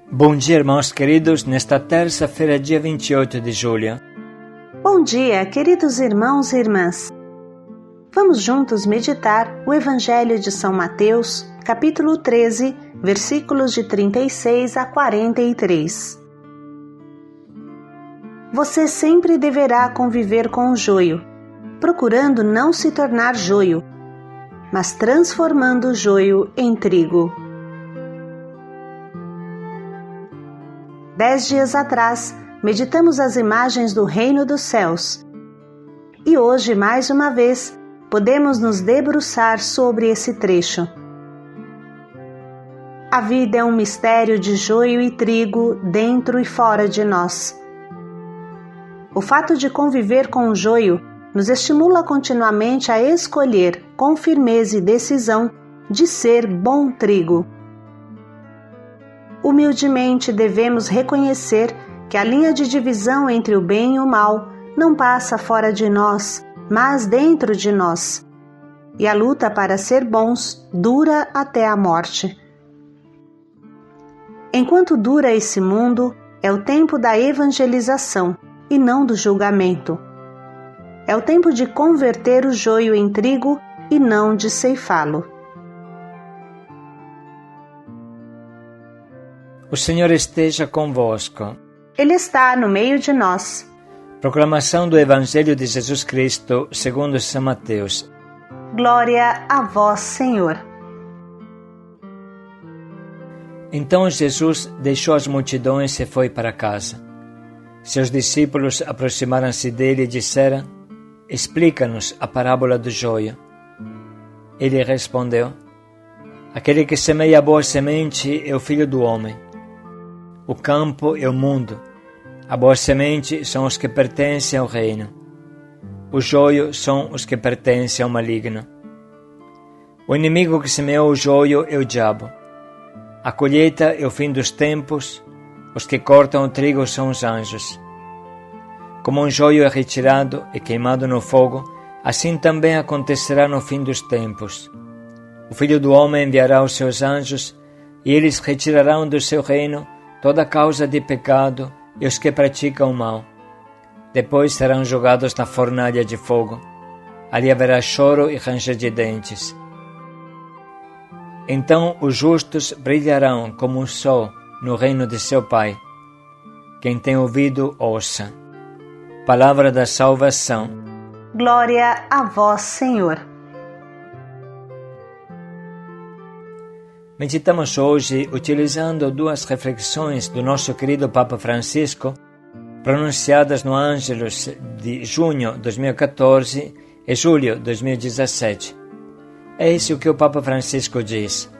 Bom dia, irmãos queridos, nesta terça-feira, dia 28 de julho. Bom dia, queridos irmãos e irmãs. Vamos juntos meditar o Evangelho de São Mateus, capítulo 13, versículos de 36 a 43. Você sempre deverá conviver com o joio, procurando não se tornar joio, mas transformando o joio em trigo. 10 dias atrás, meditamos as imagens do Reino dos Céus. E hoje, mais uma vez, podemos nos debruçar sobre esse trecho. A vida é um mistério de joio e trigo dentro e fora de nós. O fato de conviver com o joio nos estimula continuamente a escolher, com firmeza e decisão, de ser bom trigo. Humildemente devemos reconhecer que a linha de divisão entre o bem e o mal não passa fora de nós, mas dentro de nós. E a luta para ser bons dura até a morte. Enquanto dura esse mundo, é o tempo da evangelização e não do julgamento. É o tempo de converter o joio em trigo e não de ceifá-lo. O Senhor esteja convosco. Ele está no meio de nós. Proclamação do Evangelho de Jesus Cristo, segundo São Mateus. Glória a vós, Senhor. Então Jesus deixou as multidões e foi para casa. Seus discípulos aproximaram-se dele e disseram: Explica-nos a parábola do joio. Ele respondeu: Aquele que semeia a boa semente é o Filho do Homem. O campo é o mundo. A boa semente são os que pertencem ao reino. O joio são os que pertencem ao maligno. O inimigo que semeou o joio é o diabo. A colheita é o fim dos tempos. Os que cortam o trigo são os anjos. Como um joio é retirado e queimado no fogo, assim também acontecerá no fim dos tempos. O Filho do Homem enviará os seus anjos e eles retirarão do seu reino toda causa de pecado e os que praticam o mal. Depois serão jogados na fornalha de fogo. Ali haverá choro e ranger de dentes. Então os justos brilharão como o sol no reino de seu Pai. Quem tem ouvido, ouça. Palavra da salvação. Glória a vós, Senhor. Meditamos hoje utilizando duas reflexões do nosso querido Papa Francisco, pronunciadas no Ângelus de junho de 2014 e julho de 2017. É isso o que o Papa Francisco diz.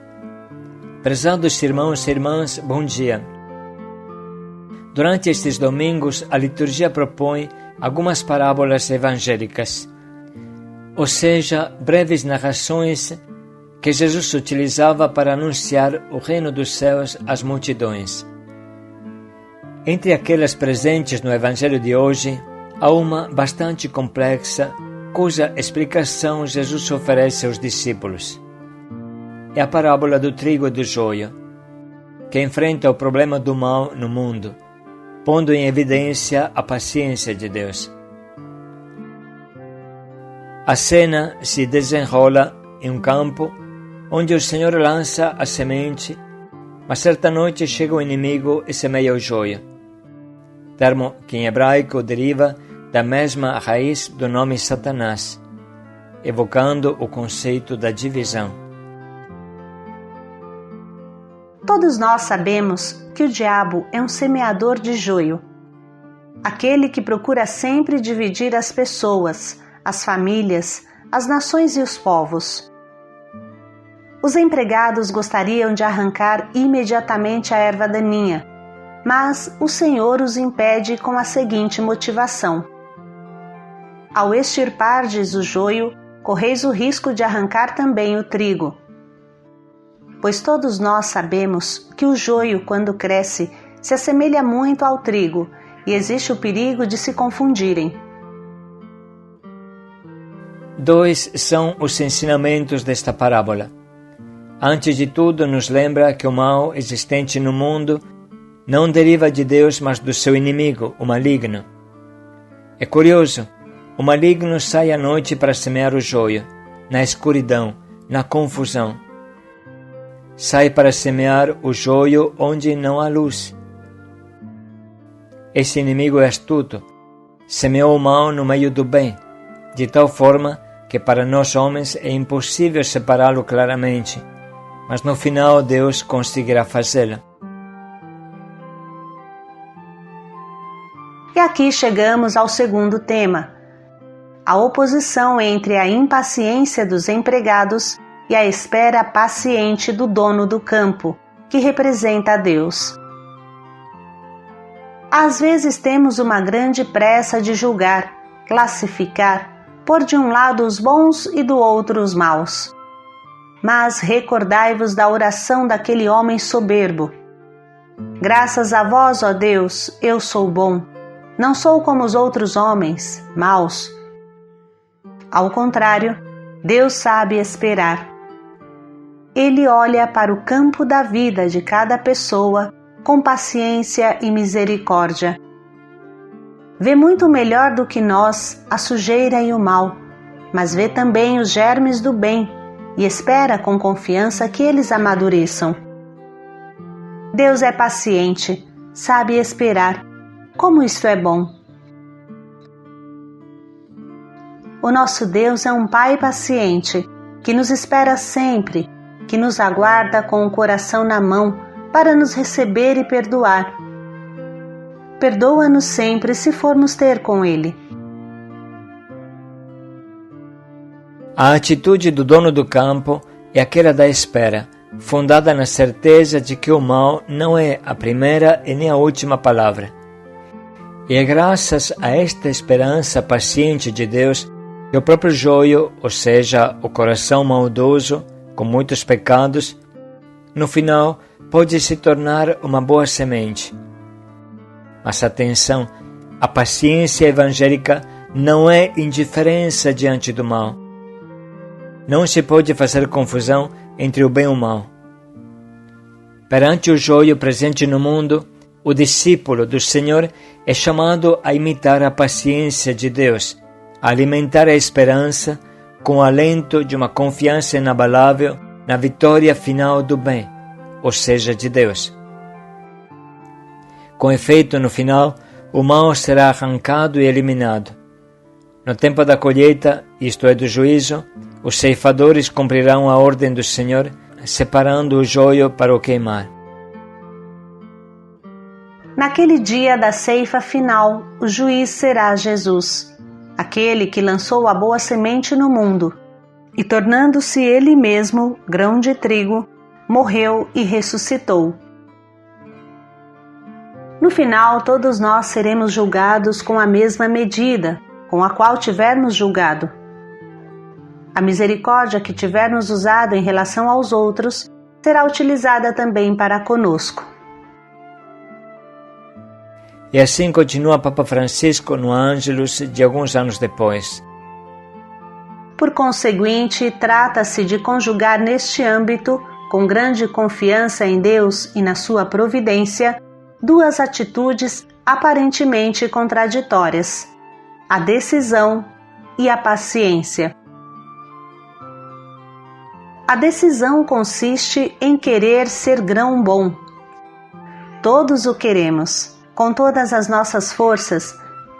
Prezados irmãos e irmãs, bom dia. Durante estes domingos, a liturgia propõe algumas parábolas evangélicas, ou seja, breves narrações que Jesus utilizava para anunciar o reino dos céus às multidões. Entre aquelas presentes no Evangelho de hoje, há uma bastante complexa, cuja explicação Jesus oferece aos discípulos. É a parábola do trigo e do joio, que enfrenta o problema do mal no mundo, pondo em evidência a paciência de Deus. A cena se desenrola em um campo onde o Senhor lança a semente, mas certa noite chega o inimigo e semeia o joio, termo que em hebraico deriva da mesma raiz do nome Satanás, evocando o conceito da divisão. Todos nós sabemos que o diabo é um semeador de joio, aquele que procura sempre dividir as pessoas, as famílias, as nações e os povos. Os empregados gostariam de arrancar imediatamente a erva daninha, mas o Senhor os impede com a seguinte motivação: Ao extirpardes o joio, correis o risco de arrancar também o trigo. Pois todos nós sabemos que o joio, quando cresce, se assemelha muito ao trigo e existe o perigo de se confundirem. Dois são os ensinamentos desta parábola. Antes de tudo, nos lembra que o mal existente no mundo não deriva de Deus, mas do seu inimigo, o maligno. É curioso, o maligno sai à noite para semear o joio, na escuridão, na confusão. Sai para semear o joio onde não há luz. Esse inimigo é astuto. Semeou o mal no meio do bem, de tal forma que para nós homens é impossível separá-lo claramente, mas no final Deus conseguirá fazê-lo. E aqui chegamos ao segundo tema, a oposição entre a impaciência dos empregados e a espera paciente do dono do campo, que representa a Deus. Às vezes temos uma grande pressa de julgar, classificar, pôr de um lado os bons e do outro os maus. Mas recordai-vos da oração daquele homem soberbo. Graças a vós, ó Deus, eu sou bom. Não sou como os outros homens, maus. Ao contrário, Deus sabe esperar. Ele olha para o campo da vida de cada pessoa com paciência e misericórdia. Vê muito melhor do que nós a sujeira e o mal, mas vê também os germes do bem e espera com confiança que eles amadureçam. Deus é paciente, sabe esperar. Como isso é bom! O nosso Deus é um Pai paciente, que nos espera sempre, que nos aguarda com o coração na mão para nos receber e perdoar. Perdoa-nos sempre se formos ter com Ele. A atitude do dono do campo é aquela da espera, fundada na certeza de que o mal não é a primeira e nem a última palavra. E é graças a esta esperança paciente de Deus que o próprio joio, ou seja, o coração maldoso, com muitos pecados, no final pode se tornar uma boa semente. Mas atenção, a paciência evangélica não é indiferença diante do mal. Não se pode fazer confusão entre o bem e o mal. Perante o joio presente no mundo, o discípulo do Senhor é chamado a imitar a paciência de Deus, a alimentar a esperança com o alento de uma confiança inabalável na vitória final do bem, ou seja, de Deus. Com efeito, no final, o mal será arrancado e eliminado. No tempo da colheita, isto é, do juízo, os ceifadores cumprirão a ordem do Senhor, separando o joio para o queimar. Naquele dia da ceifa final, o juiz será Jesus, aquele que lançou a boa semente no mundo, e tornando-se ele mesmo grão de trigo, morreu e ressuscitou. No final, todos nós seremos julgados com a mesma medida com a qual tivermos julgado. A misericórdia que tivermos usado em relação aos outros será utilizada também para conosco. E assim continua Papa Francisco no Ângelus de alguns anos depois. Por conseguinte, trata-se de conjugar neste âmbito, com grande confiança em Deus e na sua providência, duas atitudes aparentemente contraditórias: a decisão e a paciência. A decisão consiste em querer ser grão bom. Todos o queremos, com todas as nossas forças,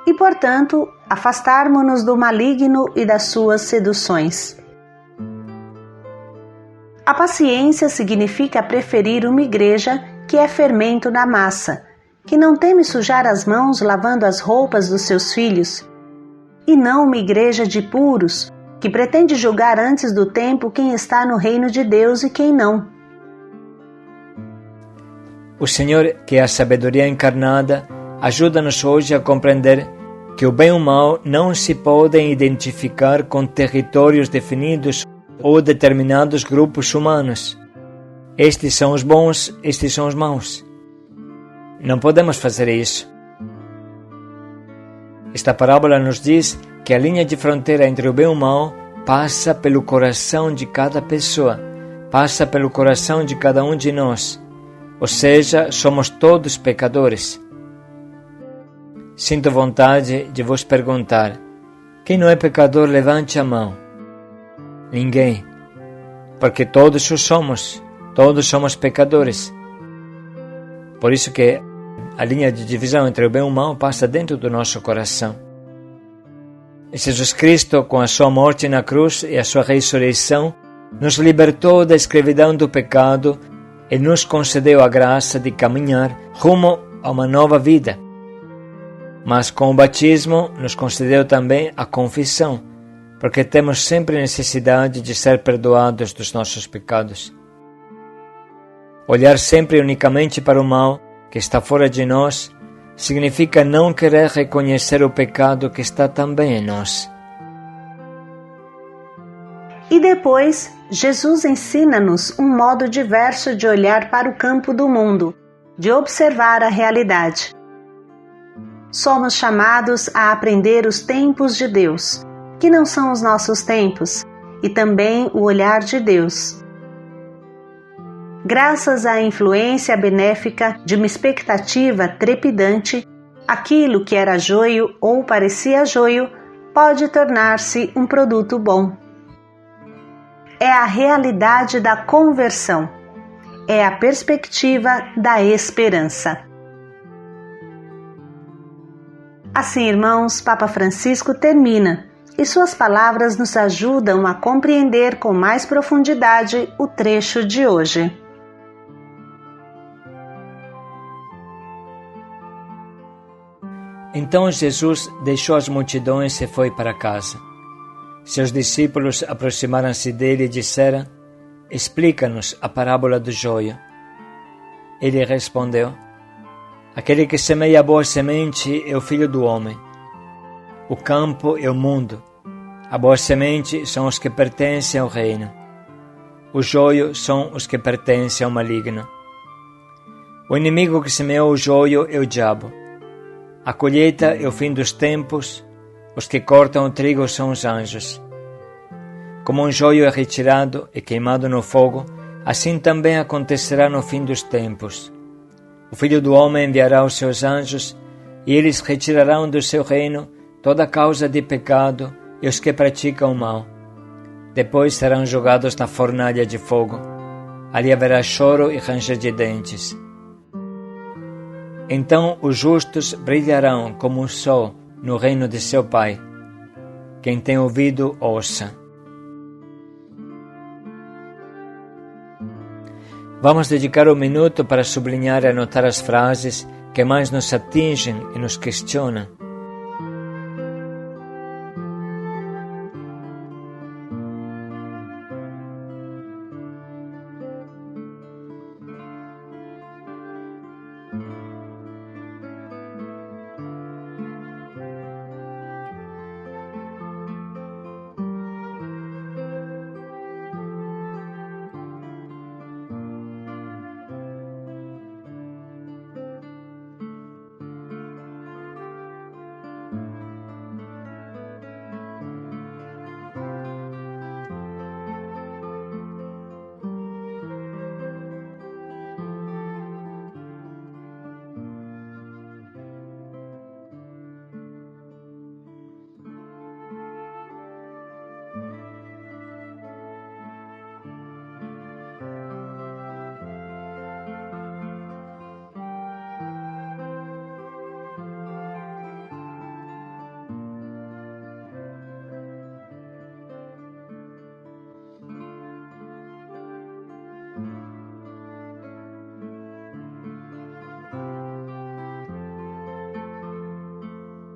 e, portanto, afastarmo-nos do maligno e das suas seduções. A paciência significa preferir uma igreja que é fermento na massa, que não teme sujar as mãos lavando as roupas dos seus filhos, e não uma igreja de puros, que pretende julgar antes do tempo quem está no reino de Deus e quem não. O Senhor, que é a sabedoria encarnada, ajuda-nos hoje a compreender que o bem e o mal não se podem identificar com territórios definidos ou determinados grupos humanos. Estes são os bons, estes são os maus. Não podemos fazer isso. Esta parábola nos diz que a linha de fronteira entre o bem e o mal passa pelo coração de cada pessoa, passa pelo coração de cada um de nós. ou seja, somos todos pecadores. Sinto vontade de vos perguntar: quem não é pecador, levante a mão. Ninguém, porque todos somos pecadores. Por isso que a linha de divisão entre o bem e o mal passa dentro do nosso coração. E Jesus Cristo, com a sua morte na cruz e a sua ressurreição, nos libertou da escravidão do pecado e nos concedeu a graça de caminhar rumo a uma nova vida. Mas com o batismo nos concedeu também a confissão, porque temos sempre necessidade de ser perdoados dos nossos pecados. Olhar sempre unicamente para o mal que está fora de nós significa não querer reconhecer o pecado que está também em nós. E depois, Jesus ensina-nos um modo diverso de olhar para o campo do mundo, de observar a realidade. Somos chamados a aprender os tempos de Deus, que não são os nossos tempos, e também o olhar de Deus. Graças à influência benéfica de uma expectativa trepidante, aquilo que era joio ou parecia joio pode tornar-se um produto bom. É a realidade da conversão. É a perspectiva da esperança. Assim, irmãos, Papa Francisco termina, e suas palavras nos ajudam a compreender com mais profundidade o trecho de hoje. Então Jesus deixou as multidões e foi para casa. Seus discípulos aproximaram-se dele e disseram: explica-nos a parábola do joio. Ele respondeu: aquele que semeia a boa semente é o Filho do Homem. O campo é o mundo. A boa semente são os que pertencem ao reino. O joio são os que pertencem ao maligno. O inimigo que semeou o joio é o diabo. A colheita é o fim dos tempos, os que cortam o trigo são os anjos. Como um joio é retirado e queimado no fogo, assim também acontecerá no fim dos tempos. O Filho do Homem enviará os seus anjos, e eles retirarão do seu reino toda causa de pecado e os que praticam o mal. Depois serão jogados na fornalha de fogo. Ali haverá choro e ranger de dentes. Então os justos brilharão como o sol no reino de seu Pai. Quem tem ouvido, ouça. Vamos dedicar um minuto para sublinhar e anotar as frases que mais nos atingem e nos questionam.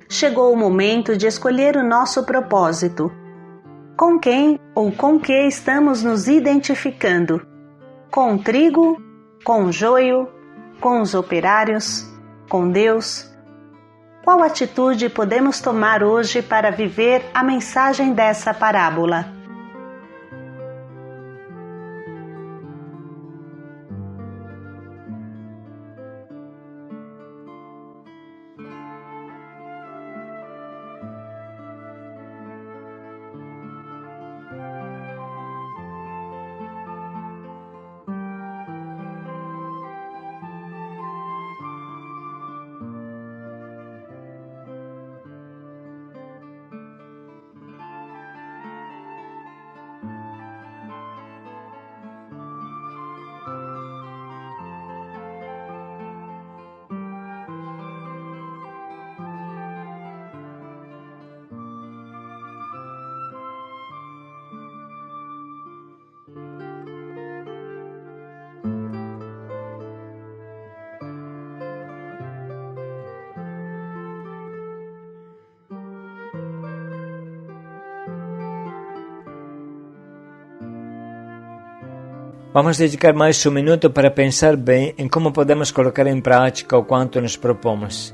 Chegou o momento de escolher o nosso propósito. Com quem ou com que estamos nos identificando? Com o trigo? Com o joio? Com os operários? Com Deus? Qual atitude podemos tomar hoje para viver a mensagem dessa parábola? Vamos dedicar mais um minuto para pensar bem em como podemos colocar em prática o quanto nos propomos.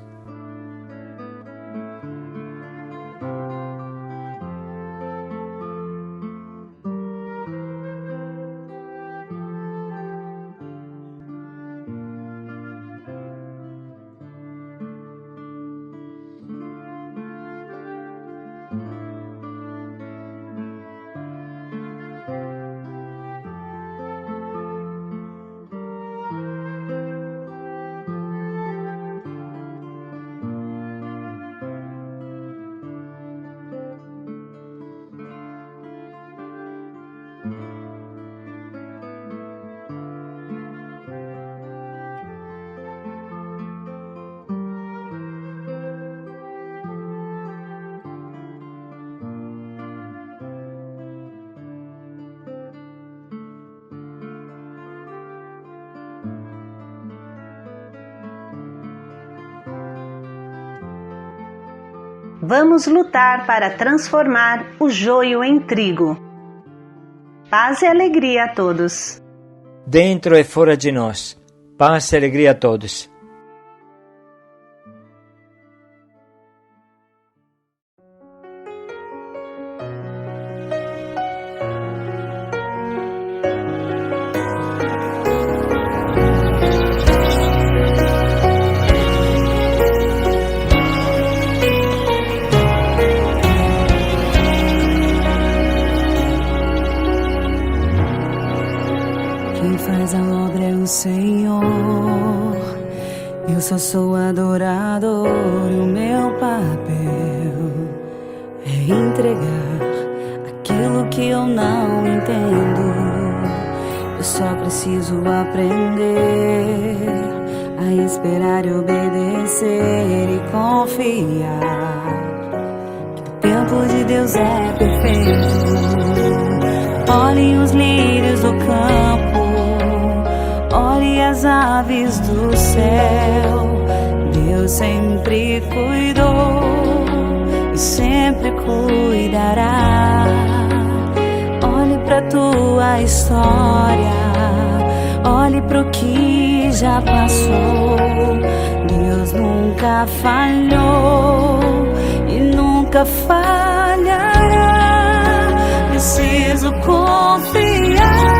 Vamos lutar para transformar o joio em trigo. Paz e alegria a todos. Dentro e fora de nós. Paz e alegria a todos. Quem faz a obra é o Senhor. Eu só sou adorador e o meu papel é entregar aquilo que eu não entendo. Eu só preciso aprender a esperar e obedecer e confiar que o tempo de Deus é perfeito. Olhem os lírios do campo, olhe as aves do céu. Deus sempre cuidou e sempre cuidará. Olhe pra tua história, olhe pro que já passou. Deus nunca falhou e nunca falhará. Preciso confiar.